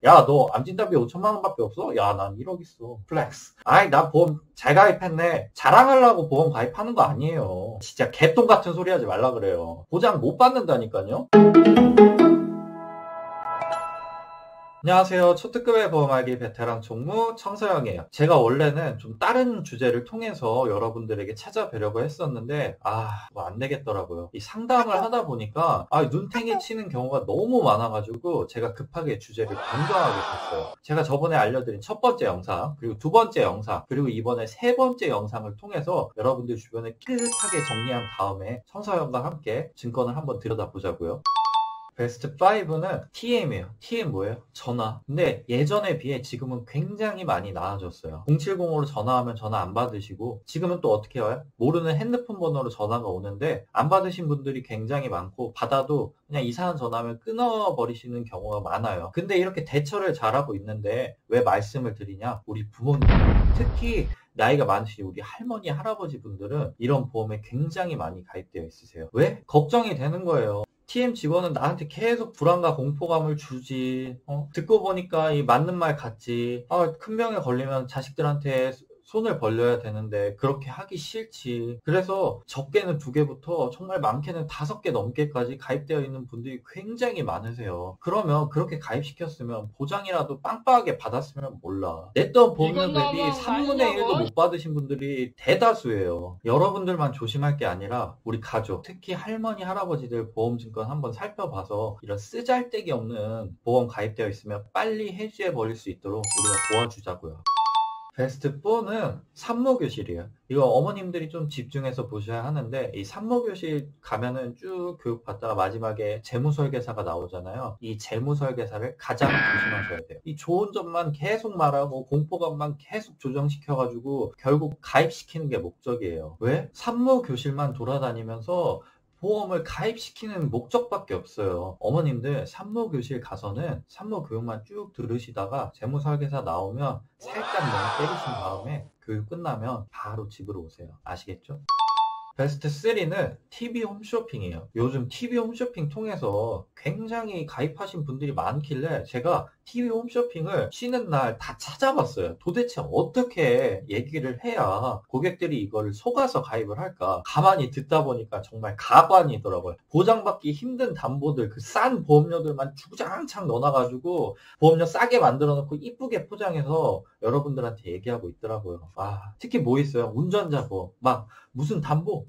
야, 너 암진단비 5천만 원밖에 없어? 야, 난 1억 있어. 플렉스. 아이, 나 보험 잘 가입했네. 자랑하려고 보험 가입하는 거 아니에요. 진짜 개똥 같은 소리 하지 말라 그래요. 보장 못 받는다니까요. 안녕하세요. 초특급의 보험 알기 베테랑 총무 청서영이에요. 제가 원래는 좀 다른 주제를 통해서 여러분들에게 찾아뵈려고 했었는데 뭐 안 되겠더라고요. 이 상담을 하다 보니까 눈탱이 치는 경우가 너무 많아가지고 제가 급하게 주제를 변경하게 됐어요. 제가 저번에 알려드린 첫 번째 영상, 그리고 두 번째 영상, 그리고 이번에 세 번째 영상을 통해서 여러분들 주변에 깨끗하게 정리한 다음에 청서영과 함께 증권을 한번 들여다보자고요. 베스트 5는 TM이에요. TM 뭐예요? 전화. 근데 예전에 비해 지금은 굉장히 많이 나아졌어요. 070으로 전화하면 전화 안 받으시고, 지금은 또 어떻게 와요? 모르는 핸드폰 번호로 전화가 오는데 안 받으신 분들이 굉장히 많고, 받아도 그냥 이상한 전화하면 끊어버리시는 경우가 많아요. 근데 이렇게 대처를 잘하고 있는데 왜 말씀을 드리냐? 우리 부모님, 특히 나이가 많으신 우리 할머니, 할아버지 분들은 이런 보험에 굉장히 많이 가입되어 있으세요. 왜? 걱정이 되는 거예요. TM 직원은 나한테 계속 불안과 공포감을 주지. 듣고 보니까 이 맞는 말 같지. 큰 병에 걸리면 자식들한테 손을 벌려야 되는데 그렇게 하기 싫지. 그래서 적게는 2개부터 정말 많게는 5개 넘게까지 가입되어 있는 분들이 굉장히 많으세요. 그러면 그렇게 가입시켰으면 보장이라도 빵빵하게 받았으면 몰라. 냈던 보험료 대비 3분의 1도 못 받으신 분들이 대다수예요. 여러분들만 조심할 게 아니라 우리 가족, 특히 할머니, 할아버지들 보험증권 한번 살펴봐서 이런 쓰잘데기 없는 보험 가입되어 있으면 빨리 해지해 버릴 수 있도록 우리가 도와주자고요. 베스트 4는 산모교실이에요. 이거 어머님들이 좀 집중해서 보셔야 하는데, 이 산모교실 가면은 쭉 교육받다가 마지막에 재무설계사가 나오잖아요. 이 재무설계사를 가장 조심하셔야 돼요. 이 좋은 점만 계속 말하고 공포감만 계속 조정시켜가지고 결국 가입시키는 게 목적이에요. 왜? 산모교실만 돌아다니면서 보험을 가입시키는 목적밖에 없어요. 어머님들 산모교실 가서는 산모교육만 쭉 들으시다가 재무설계사 나오면 살짝 너무 때리신 다음에 교육 끝나면 바로 집으로 오세요. 아시겠죠? 베스트 3는 TV 홈쇼핑이에요. 요즘 TV 홈쇼핑 통해서 굉장히 가입하신 분들이 많길래 제가 TV 홈쇼핑을 쉬는 날 다 찾아봤어요. 도대체 어떻게 얘기를 해야 고객들이 이걸 속아서 가입을 할까? 가만히 듣다 보니까 정말 가관이더라고요. 보장받기 힘든 담보들, 그 싼 보험료들만 주구장창 넣어놔가지고 보험료 싸게 만들어놓고 이쁘게 포장해서 여러분들한테 얘기하고 있더라고요. 특히 뭐 있어요? 운전자 보험. 막 무슨 담보,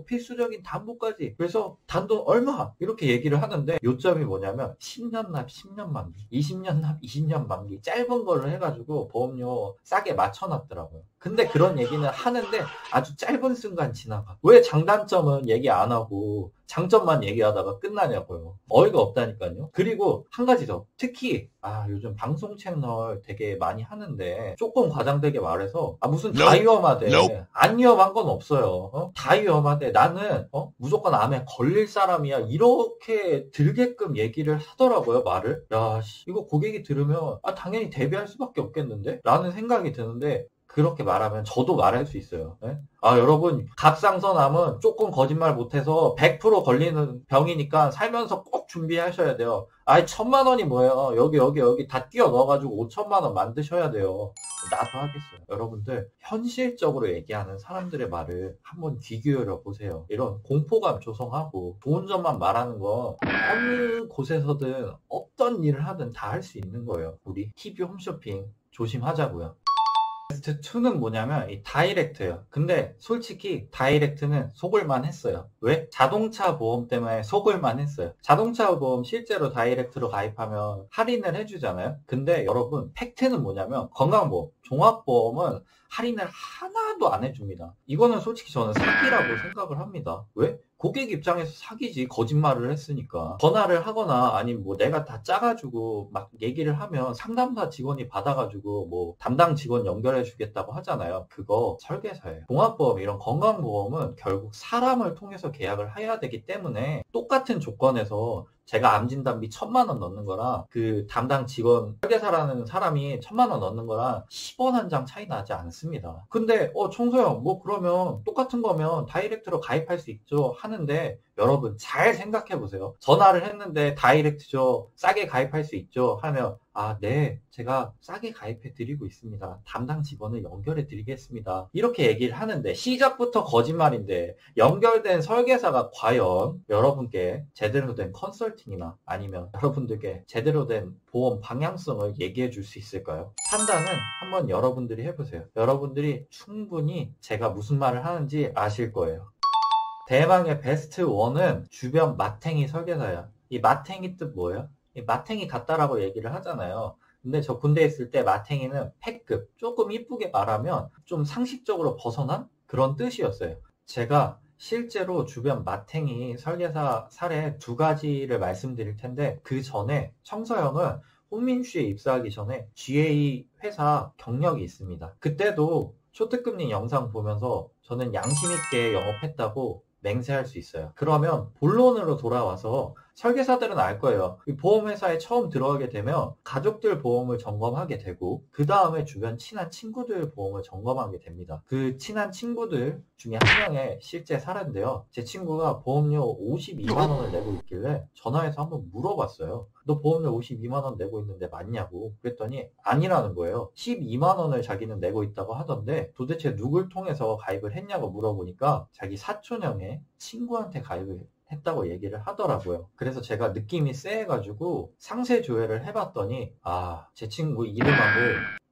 필수적인 담보까지. 그래서 단돈 얼마? 이렇게 얘기를 하는데 요점이 뭐냐면 10년 납 10년 만기, 20년 납 20년 만기, 짧은 걸로 해가지고 보험료 싸게 맞춰놨더라고요. 근데 그런 얘기는 하는데 아주 짧은 순간 지나가. 왜 장단점은 얘기 안 하고 장점만 얘기하다가 끝나냐고요. 어이가 없다니까요. 그리고 한 가지 더. 특히 요즘 방송 채널 되게 많이 하는데 조금 과장되게 말해서 무슨 다 위험하대. 안 위험한 건 없어요. 다 위험하대. 나는 무조건 암에 걸릴 사람이야. 이렇게 들게끔 얘기를 하더라고요. 말을. 야, 이거 고객이 들으면 당연히 대비할 수밖에 없겠는데? 라는 생각이 드는데 그렇게 말하면 저도 말할 수 있어요. 네? 여러분, 갑상선암은 조금 거짓말 못해서 100% 걸리는 병이니까 살면서 꼭 준비하셔야 돼요. 1,000만 원이 뭐예요? 여기 다 끼워 넣어가지고 5천만 원 만드셔야 돼요. 나도 하겠어요. 여러분들, 현실적으로 얘기하는 사람들의 말을 한번 귀 기울여 보세요. 이런 공포감 조성하고 좋은 점만 말하는 거 어느 곳에서든 어떤 일을 하든 다 할 수 있는 거예요. 우리 TV 홈쇼핑 조심하자고요. 베스트 2는 뭐냐면 이 다이렉트예요. 근데 솔직히 다이렉트는 속을만 했어요. 왜? 자동차 보험 때문에 속을만 했어요. 자동차 보험 실제로 다이렉트로 가입하면 할인을 해주잖아요. 근데 여러분 팩트는 뭐냐면 건강보험, 종합보험은 할인을 하나도 안 해줍니다. 이거는 솔직히 저는 사기라고 생각을 합니다. 왜? 고객 입장에서 사기지. 거짓말을 했으니까. 전화를 하거나 아니면 뭐 내가 다 짜가지고 막 얘기를 하면 상담사 직원이 받아가지고 뭐 담당 직원 연결해 주겠다고 하잖아요. 그거 설계사예요. 종합보험 이런 건강보험은 결국 사람을 통해서 계약을 해야 되기 때문에 똑같은 조건에서 제가 암진단비 1,000만 원 넣는 거랑 그 담당 직원 설계사라는 사람이 1,000만 원 넣는 거랑 10원 한 장 차이 나지 않습니다. 근데 청소형 뭐 그러면 똑같은 거면 다이렉트로 가입할 수 있죠 하는데 여러분 잘 생각해 보세요. 전화를 했는데 다이렉트죠. 싸게 가입할 수 있죠. 하면 네, 제가 싸게 가입해 드리고 있습니다. 담당 직원을 연결해 드리겠습니다. 이렇게 얘기를 하는데 시작부터 거짓말인데 연결된 설계사가 과연 여러분께 제대로 된 컨설팅이나 아니면 여러분들께 제대로 된 보험 방향성을 얘기해 줄 수 있을까요? 판단은 한번 여러분들이 해보세요. 여러분들이 충분히 제가 무슨 말을 하는지 아실 거예요. 대망의 베스트 1은 주변 마탱이 설계사야. 이 마탱이 뜻 뭐예요? 이 마탱이 같다라고 얘기를 하잖아요. 근데 저 군대에 있을 때 마탱이는 패급, 조금 이쁘게 말하면 좀 상식적으로 벗어난 그런 뜻이었어요. 제가 실제로 주변 마탱이 설계사 사례 2가지를 말씀드릴 텐데 그 전에 청서영은 홍민슈에 입사하기 전에 GA 회사 경력이 있습니다. 그때도 초특급님 영상 보면서 저는 양심 있게 영업했다고 맹세할 수 있어요. 그러면 본론으로 돌아와서 설계사들은 알 거예요. 이 보험회사에 처음 들어가게 되면 가족들 보험을 점검하게 되고 그 다음에 주변 친한 친구들 보험을 점검하게 됩니다. 그 친한 친구들 중에 한 명의 실제 사례인데요. 제 친구가 보험료 52만 원을 내고 있길래 전화해서 한번 물어봤어요. 너 보험료 52만 원 내고 있는데 맞냐고. 그랬더니 아니라는 거예요. 12만 원을 자기는 내고 있다고 하던데 도대체 누굴 통해서 가입을 했냐고 물어보니까 자기 사촌형의 친구한테 가입을 했다고 얘기를 하더라고요. 그래서 제가 느낌이 쎄해가지고 상세 조회를 해봤더니 제 친구 이름하고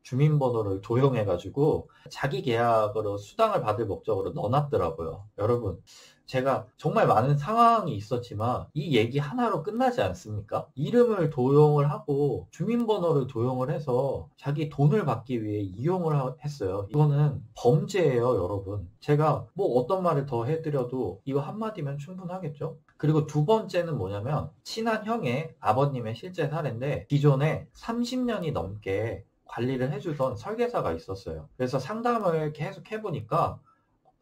주민번호를 도용해가지고 자기 계약으로 수당을 받을 목적으로 넣어놨더라고요. 여러분, 제가 정말 많은 상황이 있었지만 이 얘기 하나로 끝나지 않습니까? 이름을 도용을 하고 주민번호를 도용을 해서 자기 돈을 받기 위해 이용을 했어요. 이거는 범죄예요, 여러분. 제가 뭐 어떤 말을 더 해드려도 이거 한마디면 충분하겠죠? 그리고 2번째는 뭐냐면 친한 형의 아버님의 실제 사례인데 기존에 30년이 넘게 관리를 해주던 설계사가 있었어요. 그래서 상담을 계속 해보니까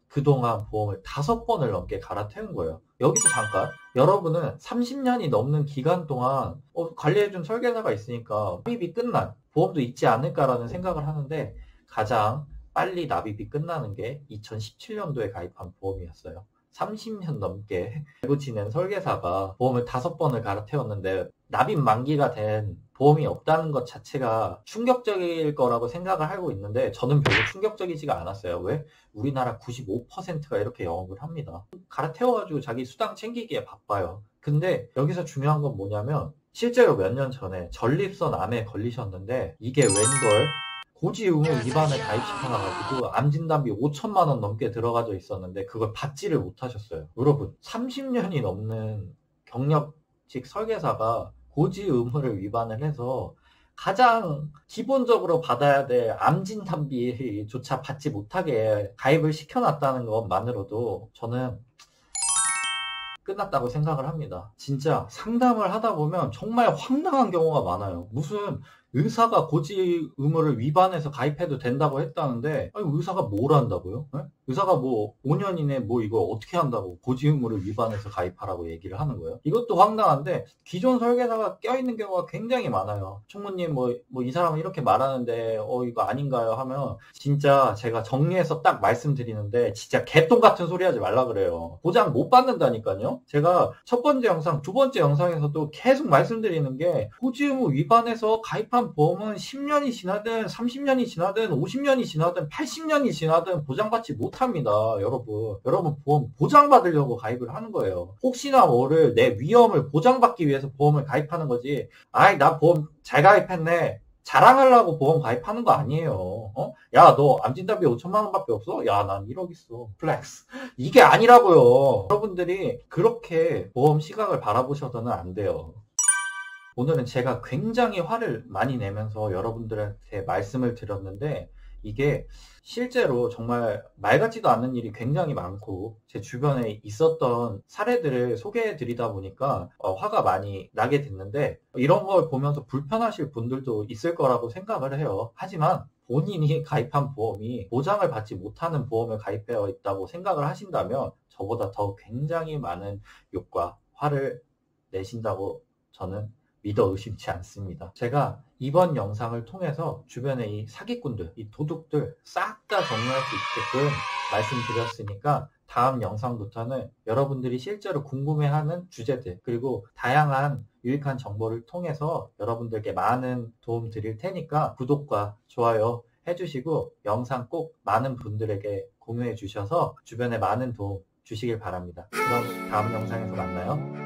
그동안 보험을 5번을 넘게 갈아태운 거예요. 여기서 잠깐 여러분은 30년이 넘는 기간 동안 관리해준 설계사가 있으니까 납입이 끝난 보험도 있지 않을까라는 생각을 하는데 가장 빨리 납입이 끝나는 게 2017년도에 가입한 보험이었어요. 30년 넘게 알고 지낸 설계사가 보험을 5번을 갈아태웠는데 납입 만기가 된 보험이 없다는 것 자체가 충격적일 거라고 생각을 하고 있는데 저는 별로 충격적이지가 않았어요. 왜? 우리나라 95%가 이렇게 영업을 합니다. 갈아태워가지고 자기 수당 챙기기에 바빠요. 근데 여기서 중요한 건 뭐냐면 실제로 몇 년 전에 전립선 암에 걸리셨는데 이게 웬걸 고지 의무 위반을 가입시켜놔가지고 암 진단비 5천만 원 넘게 들어가져 있었는데 그걸 받지를 못하셨어요. 여러분 30년이 넘는 경력직 설계사가 고지 의무를 위반을 해서 가장 기본적으로 받아야 될 암 진단비조차 받지 못하게 가입을 시켜놨다는 것만으로도 저는 끝났다고 생각을 합니다. 진짜 상담을 하다 보면 정말 황당한 경우가 많아요. 무슨 의사가 고지 의무를 위반해서 가입해도 된다고 했다는데 아니 의사가 뭘 한다고요? 네? 의사가 뭐 5년 이내 뭐 이거 어떻게 한다고 고지 의무를 위반해서 가입하라고 얘기를 하는 거예요? 이것도 황당한데 기존 설계사가 껴있는 경우가 굉장히 많아요. 총무님 뭐 이 사람은 이렇게 말하는데 이거 아닌가요? 하면 진짜 제가 정리해서 딱 말씀드리는데 진짜 개똥 같은 소리 하지 말라 그래요. 보장 못 받는다니까요. 제가 첫 번째 영상, 2번째 영상에서도 계속 말씀드리는 게 고지 의무 위반해서 가입한 보험은 10년이 지나든 30년이 지나든 50년이 지나든 80년이 지나든 보장받지 못합니다. 여러분 보험 보장받으려고 가입을 하는 거예요. 혹시나 모를 내 위험을 보장받기 위해서 보험을 가입하는 거지. 나 보험 잘 가입했네. 자랑하려고 보험 가입하는 거 아니에요. 야, 너 암진단비 5천만 원밖에 없어? 야, 난 1억 있어. 플렉스. 이게 아니라고요. 여러분들이 그렇게 보험 시각을 바라보셔서는 안 돼요. 오늘은 제가 굉장히 화를 많이 내면서 여러분들한테 말씀을 드렸는데 이게 실제로 정말 말 같지도 않는 일이 굉장히 많고 제 주변에 있었던 사례들을 소개해 드리다 보니까 화가 많이 나게 됐는데 이런 걸 보면서 불편하실 분들도 있을 거라고 생각을 해요. 하지만 본인이 가입한 보험이 보장을 받지 못하는 보험을 가입되어 있다고 생각을 하신다면 저보다 더 굉장히 많은 욕과 화를 내신다고 저는 믿어 의심치 않습니다. 제가 이번 영상을 통해서 주변의 이 사기꾼들, 이 도둑들 싹 다 정리할 수 있게끔 말씀드렸으니까 다음 영상부터는 여러분들이 실제로 궁금해하는 주제들, 그리고 다양한 유익한 정보를 통해서 여러분들께 많은 도움 드릴 테니까 구독과 좋아요 해주시고 영상 꼭 많은 분들에게 공유해 주셔서 주변에 많은 도움 주시길 바랍니다. 그럼 다음 영상에서 만나요.